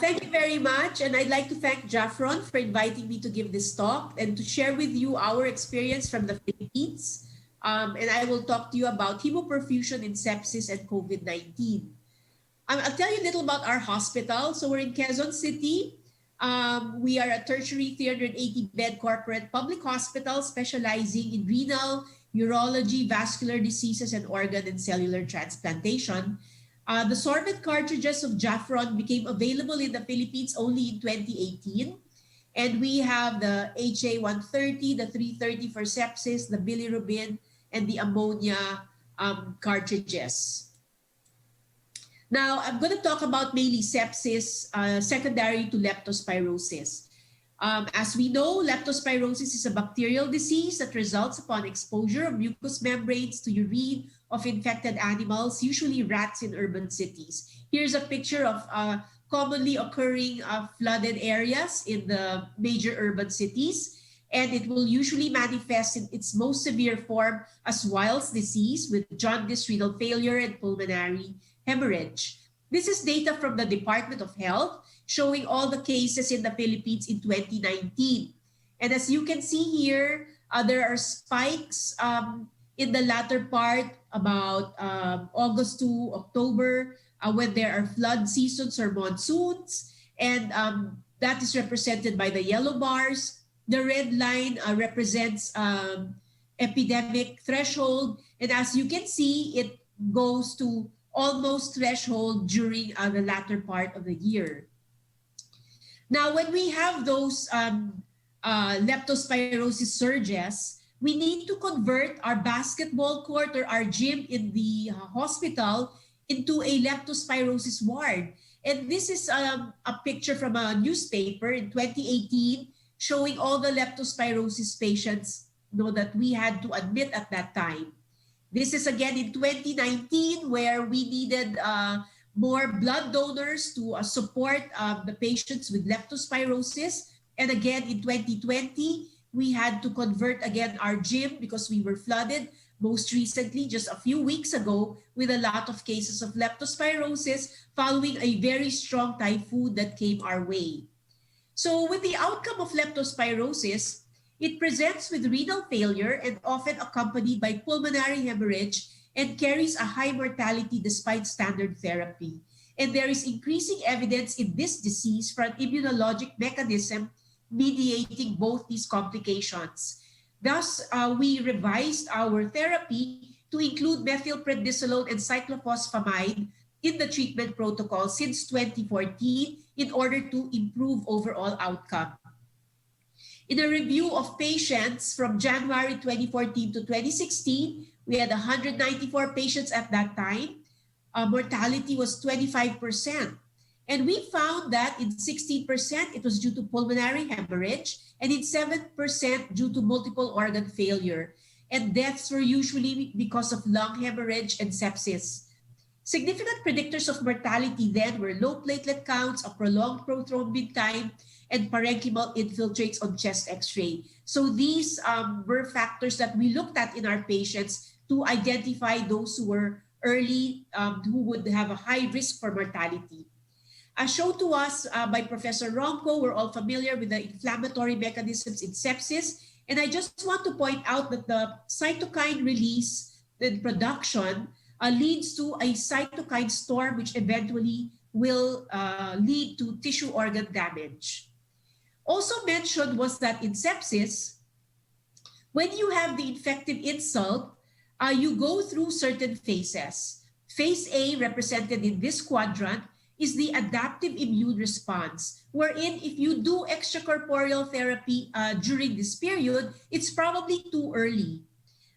Thank you very much. And I'd like to thank Jaffron for inviting me to give this talk and to share with you our experience from the Philippines. And I will talk to you about hemoperfusion in sepsis and COVID-19. I'll tell you a little about our hospital. So we're in Quezon City. We are a tertiary 380-bed corporate public hospital specializing in renal, urology, vascular diseases, and organ and cellular transplantation. The sorbent cartridges of Jaffron became available in the Philippines only in 2018. And we have the HA130, the 330 for sepsis, the bilirubin, and the ammonia cartridges. Now, I'm going to talk about mainly sepsis secondary to leptospirosis. As we know, leptospirosis is a bacterial disease that results upon exposure of mucous membranes to urine of infected animals, usually rats in urban cities. Here's a picture of commonly occurring flooded areas in the major urban cities. And it will usually manifest in its most severe form as Weil's disease with jaundice, renal failure, and pulmonary hemorrhage. This is data from the Department of Health showing all the cases in the Philippines in 2019. And as you can see here, there are spikes in the latter part about August to October when there are flood seasons or monsoons. And that is represented by the yellow bars. The red line represents epidemic threshold. And as you can see, it goes to almost threshold during the latter part of the year. Now, when we have those leptospirosis surges, we need to convert our basketball court or our gym in the hospital into a leptospirosis ward. And this is a picture from a newspaper in 2018 showing all the leptospirosis patients that we had to admit at that time. This is again in 2019 where we needed more blood donors to support the patients with leptospirosis. And again in 2020, we had to convert again our gym because we were flooded most recently just a few weeks ago with a lot of cases of leptospirosis following a very strong typhoon that came our way. So with the outcome of leptospirosis, it presents with renal failure and often accompanied by pulmonary hemorrhage and carries a high mortality despite standard therapy. And there is increasing evidence in this disease for an immunologic mechanism mediating both these complications. Thus, we revised our therapy to include methylprednisolone and cyclophosphamide in the treatment protocol since 2014 in order to improve overall outcome. In a review of patients from January 2014 to 2016, we had 194 patients at that time. Mortality was 25%. And we found that in 16%, it was due to pulmonary hemorrhage, and in 7% due to multiple organ failure. And deaths were usually because of lung hemorrhage and sepsis. Significant predictors of mortality then were low platelet counts, a prolonged prothrombin time, and parenchymal infiltrates on chest x-ray. So these were factors that we looked at in our patients to identify those who were early, who would have a high risk for mortality. As shown to us by Professor Ronco, we're all familiar with the inflammatory mechanisms in sepsis. And I just want to point out that the cytokine release and production leads to a cytokine storm, which eventually will lead to tissue organ damage. Also mentioned was that in sepsis, when you have the infective insult, you go through certain phases. Phase A, represented in this quadrant, is the adaptive immune response, wherein if you do extracorporeal therapy during this period, it's probably too early.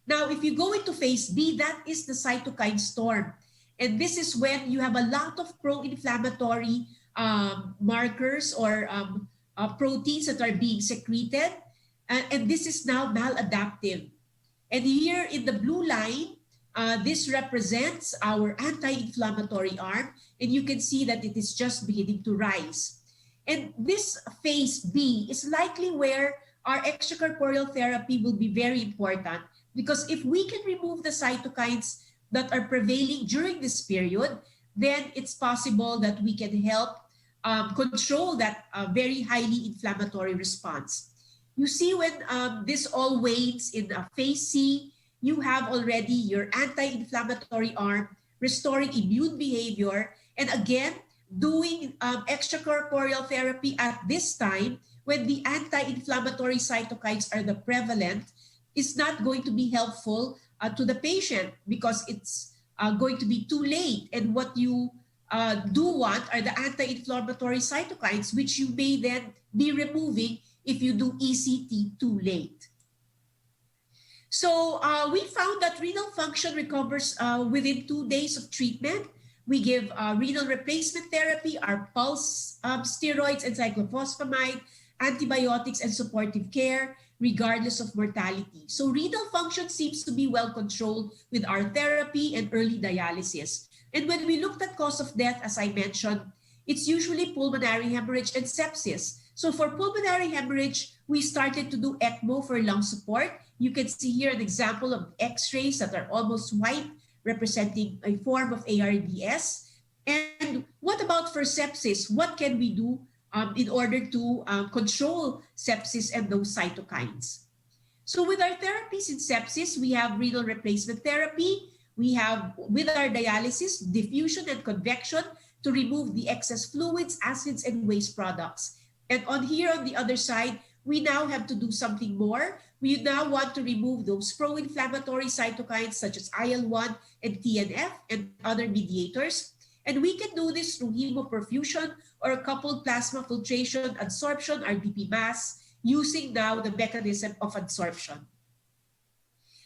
Now, if you go into phase B, that is the cytokine storm. And this is when you have a lot of pro-inflammatory markers or proteins that are being secreted. And this is now maladaptive. And here in the blue line, this represents our anti-inflammatory arm. And you can see that it is just beginning to rise. And this phase B is likely where our extracorporeal therapy will be very important, because if we can remove the cytokines that are prevailing during this period, then it's possible that we can help control that very highly inflammatory response. You see, when this all wanes in phase C, you have already your anti-inflammatory arm restoring immune behavior, and again, doing extracorporeal therapy at this time when the anti-inflammatory cytokines are the prevalent is not going to be helpful to the patient because it's going to be too late. And what you do want are the anti-inflammatory cytokines, which you may then be removing if you do ECT too late. So we found that renal function recovers within 2 days of treatment. We give renal replacement therapy, our pulse steroids and cyclophosphamide, antibiotics and supportive care, regardless of mortality. So renal function seems to be well controlled with our therapy and early dialysis. And when we looked at cause of death, as I mentioned, it's usually pulmonary hemorrhage and sepsis. So for pulmonary hemorrhage, we started to do ECMO for lung support. You can see here an example of x-rays that are almost white, representing a form of ARDS. And what about for sepsis? What can we do in order to control sepsis and those cytokines? So with our therapies in sepsis, we have renal replacement therapy. We have, with our dialysis, diffusion and convection to remove the excess fluids, acids, and waste products. And on here, on the other side, we now have to do something more. We now want to remove those pro-inflammatory cytokines such as IL-1 and TNF and other mediators. And we can do this through hemoperfusion or coupled plasma filtration adsorption, RDP mass, using now the mechanism of adsorption.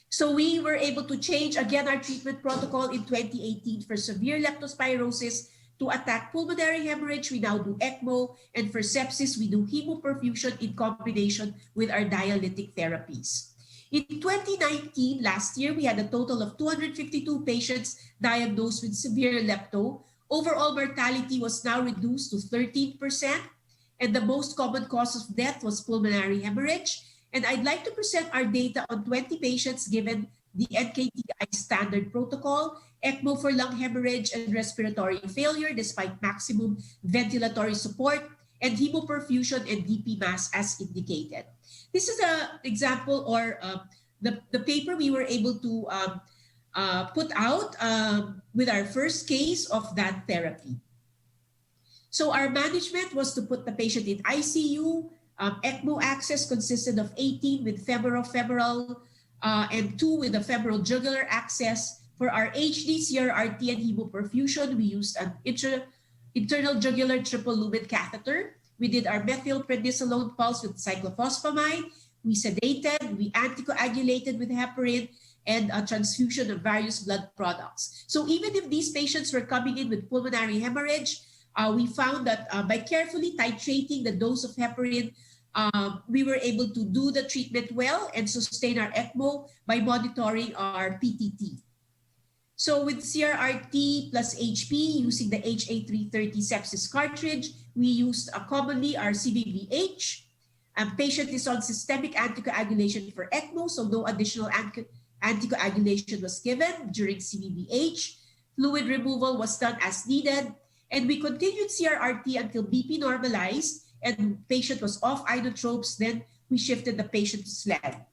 So we were able to change again our treatment protocol in 2018 for severe leptospirosis. To attack pulmonary hemorrhage, we now do ECMO, and for sepsis, we do hemoperfusion in combination with our dialytic therapies. In 2019, last year, we had a total of 252 patients diagnosed with severe lepto. Overall mortality was now reduced to 13%, and the most common cause of death was pulmonary hemorrhage. And I'd like to present our data on 20 patients given the NKTI standard protocol, ECMO for lung hemorrhage and respiratory failure despite maximum ventilatory support, and hemoperfusion and DP mass as indicated. This is an example or the paper we were able to put out with our first case of that therapy. So our management was to put the patient in ICU. ECMO access consisted of 18 with femoral and 2 with a femoral jugular access. For our HD, CRRT, and hemoperfusion, we used an internal jugular triple lumen catheter. We did our methylprednisolone pulse with cyclophosphamide. We sedated, we anticoagulated with heparin, and a transfusion of various blood products. So even if these patients were coming in with pulmonary hemorrhage, we found that by carefully titrating the dose of heparin, we were able to do the treatment well and sustain our ECMO by monitoring our PTT. So with CRRT plus HP, using the HA330 sepsis cartridge, we used commonly our CVVH. Patient is on systemic anticoagulation for ECMO, so no additional anticoagulation was given during CVVH. Fluid removal was done as needed, and we continued CRRT until BP normalized and patient was off inotropes. Then we shifted the patient to SLED.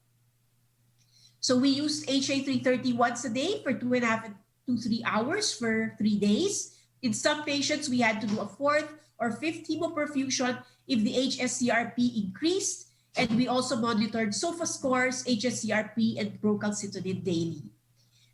So we used HA330 once a day for 2.5 to 3 hours for 3 days. In some patients, we had to do a 4th or 5th hemoperfusion if the HSCRP increased, and we also monitored SOFA scores, HSCRP, and procalcitonin daily.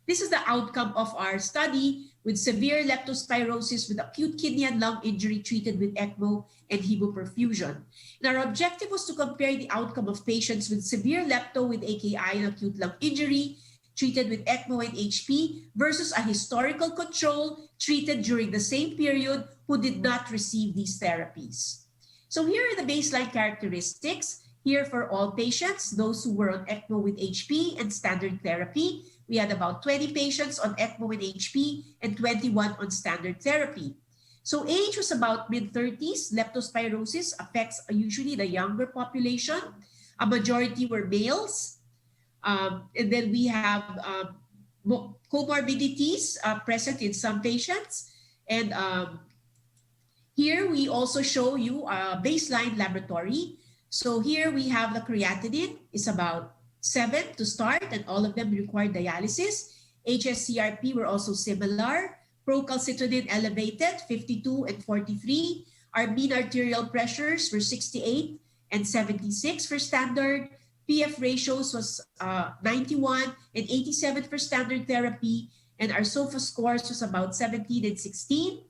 This is the outcome of our study with severe leptospirosis with acute kidney and lung injury treated with ECMO and hemoperfusion. And our objective was to compare the outcome of patients with severe lepto with AKI and acute lung injury treated with ECMO and HP versus a historical control treated during the same period who did not receive these therapies. So here are the baseline characteristics. Here for all patients, those who were on ECMO with HP and standard therapy. We had about 20 patients on ECMO with HP and 21 on standard therapy. So age was about mid-30s. Leptospirosis affects usually the younger population. A majority were males. And then we have comorbidities present in some patients. And Here we also show you a baseline laboratory. So here we have the creatinine is about 7 to start, and all of them require dialysis. HSCRP were also similar. Procalcitonin elevated, 52 and 43. Our mean arterial pressures were 68 and 76 for standard. PF ratios was 91 and 87 for standard therapy. And our SOFA scores was about 17 and 16.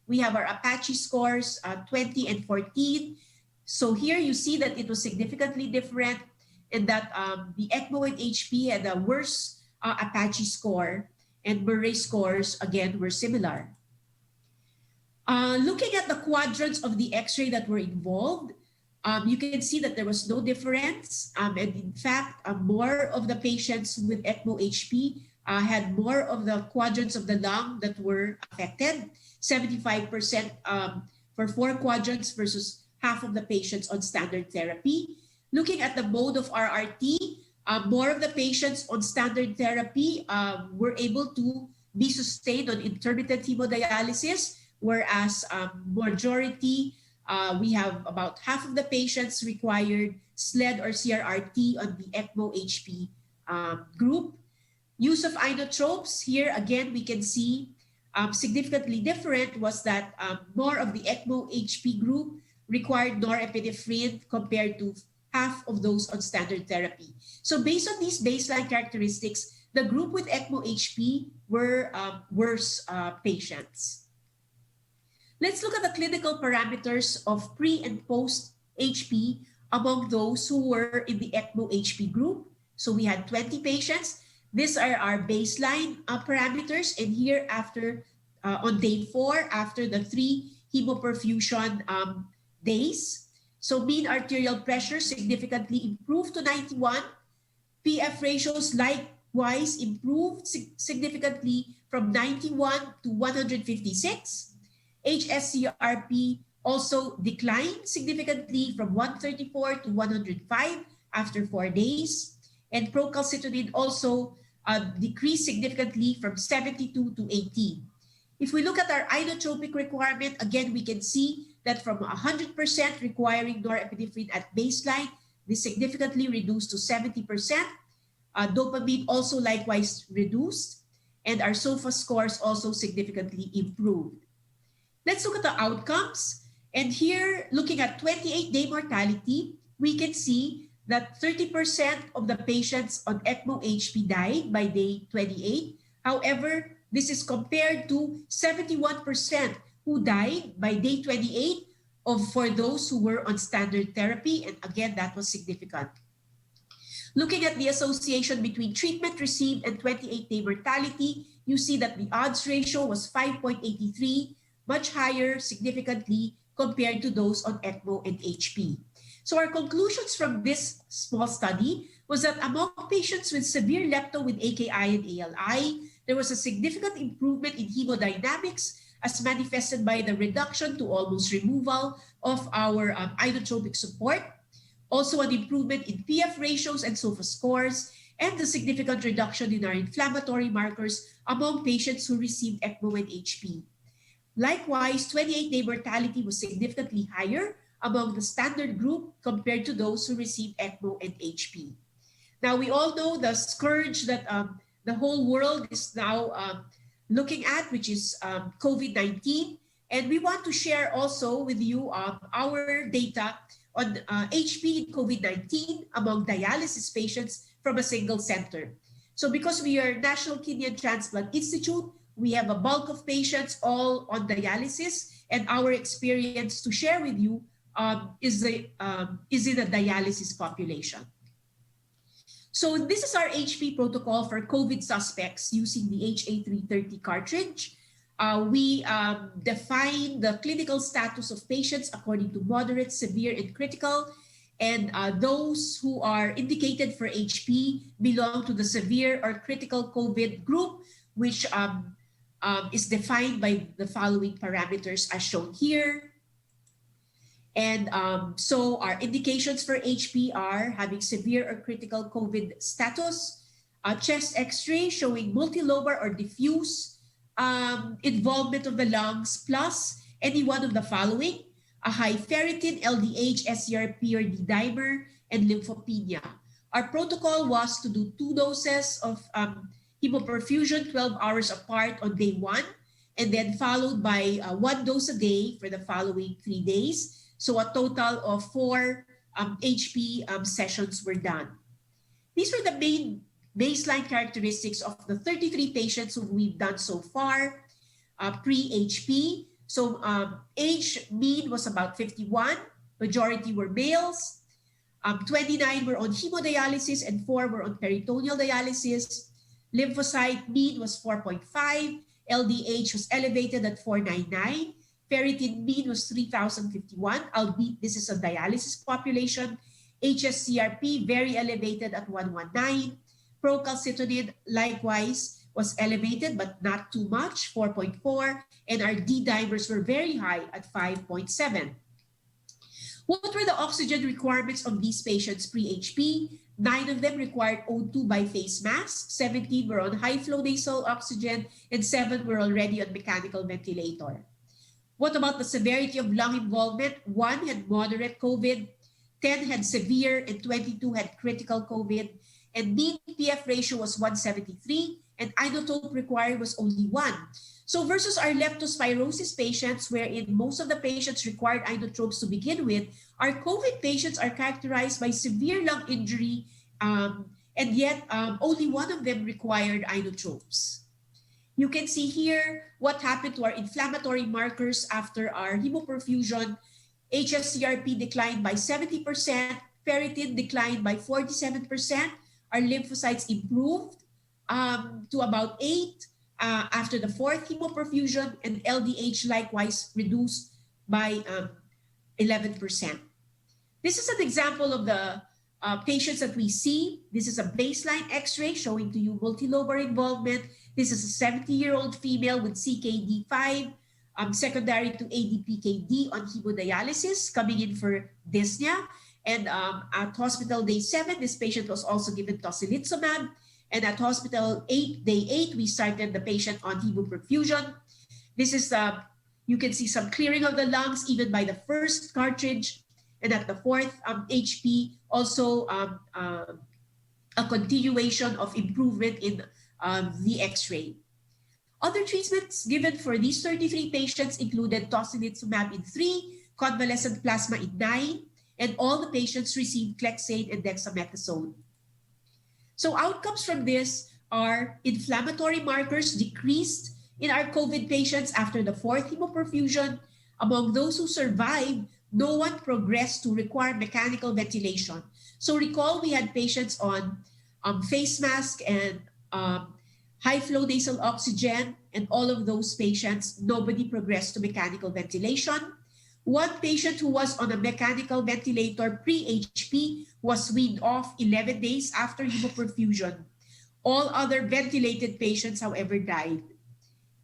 We have our Apache scores, 20 and 14. So here you see that it was significantly different, and that the ECMO and HP had a worse Apache score, and Murray scores, again, were similar. Looking at the quadrants of the X-ray that were involved, you can see that there was no difference. And in fact, more of the patients with ECMO HP had more of the quadrants of the lung that were affected, 75% for 4 quadrants versus half of the patients on standard therapy. Looking at the mode of RRT, more of the patients on standard therapy were able to be sustained on intermittent hemodialysis, whereas majority, we have about half of the patients required SLED or CRRT on the ECMO HP group. Use of inotropes, here again we can see significantly different was that more of the ECMO HP group required norepinephrine compared to half of those on standard therapy. So based on these baseline characteristics, the group with ECMO HP were worse patients. Let's look at the clinical parameters of pre and post HP among those who were in the ECMO HP group. So we had 20 patients. These are our baseline parameters, and here after on day 4, after the 3 hemoperfusion days. So mean arterial pressure significantly improved to 91. PF ratios likewise improved significantly from 91 to 156. HSCRP also declined significantly from 134 to 105 after 4 days. And procalcitonin also decreased significantly from 72 to 18. If we look at our inotropic requirement, again, we can see that from 100% requiring norepinephrine at baseline, this significantly reduced to 70%. Dopamine also likewise reduced, and our SOFA scores also significantly improved. Let's look at the outcomes. And here, looking at 28-day mortality, we can see that 30% of the patients on ECMO HP died by day 28. However, this is compared to 71% who died by day 28 for those who were on standard therapy. And again, that was significant. Looking at the association between treatment received and 28-day mortality, you see that the odds ratio was 5.83, much higher significantly compared to those on ECMO and HP. So our conclusions from this small study was that among patients with severe lepto with AKI and ALI, there was a significant improvement in hemodynamics as manifested by the reduction to almost removal of our inotropic support. Also an improvement in PF ratios and SOFA scores, and the significant reduction in our inflammatory markers among patients who received ECMO and HP. Likewise, 28-day mortality was significantly higher among the standard group compared to those who received ECMO and HP. Now, we all know the scourge that the whole world is now looking at, which is COVID-19. And we want to share also with you our data on HP in COVID-19 among dialysis patients from a single center. So because we are National Kidney and Transplant Institute, we have a bulk of patients all on dialysis, and our experience to share with you is in a dialysis population. So this is our HP protocol for COVID suspects using the HA330 cartridge. We define the clinical status of patients according to moderate, severe, and critical. And those who are indicated for HP belong to the severe or critical COVID group, which is defined by the following parameters as shown here. And so our indications for HP are having severe or critical COVID status, chest x-ray showing multilobar or diffuse involvement of the lungs, plus any one of the following: a high ferritin, LDH, SCRP or D-dimer, and lymphopenia. Our protocol was to do 2 doses of hemoperfusion 12 hours apart on day 1, and then followed by 1 dose a day for the following 3 days. So a total of 4 HP sessions were done. These were the main baseline characteristics of the 33 patients who we've done so far, pre-HP. So age mean was about 51, majority were males, 29 were on hemodialysis and 4 were on peritoneal dialysis. Lymphocyte mean was 4.5, LDH was elevated at 499, ferritin mean was 3,051, albeit this is a dialysis population. HSCRP very elevated at 119. Procalcitonin likewise was elevated but not too much, 4.4, and our D-dimers were very high at 5.7. What were the oxygen requirements of these patients pre-HP? 9 of them required O2 by face mask, 17 were on high flow nasal oxygen, and 7 were already on mechanical ventilator. What about the severity of lung involvement? 1 had moderate COVID, 10 had severe, and 22 had critical COVID. And mean PF ratio was 173, and inotrope required was only 1. So versus our leptospirosis patients, wherein most of the patients required inotropes to begin with, our COVID patients are characterized by severe lung injury, and yet only 1 of them required inotropes. You can see here what happened to our inflammatory markers after our hemoperfusion. HSCRP declined by 70%, ferritin declined by 47%, our lymphocytes improved to about 8 after the 4th hemoperfusion, and LDH likewise reduced by 11%. This is an example of the patients that we see. This is a baseline X-ray showing to you multilobar involvement. This is a 70-year-old female with CKD5, secondary to ADPKD on hemodialysis, coming in for dyspnea. And at hospital day 7, this patient was also given tocilizumab. And at hospital day 8, we started the patient on hemoperfusion. This is, you can see some clearing of the lungs even by the first cartridge. And at the 4th HP, also a continuation of improvement in the X-ray. Other treatments given for these 33 patients included tocilizumab in 3, convalescent plasma in 9, and all the patients received Clexane and dexamethasone. So outcomes from this are inflammatory markers decreased in our COVID patients after the 4th hemoperfusion. Among those who survived, no one progressed to require mechanical ventilation. So recall we had patients on face mask and high flow nasal oxygen, and all of those patients, nobody progressed to mechanical ventilation. 1 patient who was on a mechanical ventilator pre-HP was weaned off 11 days after hemoperfusion. All other ventilated patients, however, died.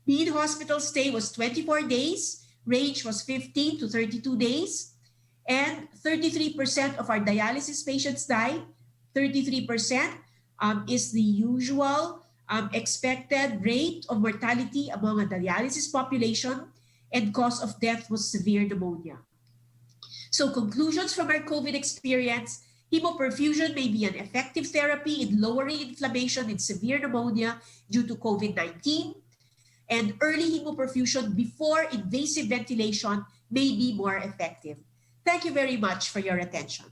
Mean hospital stay was 24 days, range was 15 to 32 days, and 33% of our dialysis patients died. 33% is the usual expected rate of mortality among a dialysis population, and cause of death was severe pneumonia. So conclusions from our COVID experience: hemoperfusion may be an effective therapy in lowering inflammation in severe pneumonia due to COVID-19, and early hemoperfusion before invasive ventilation may be more effective. Thank you very much for your attention.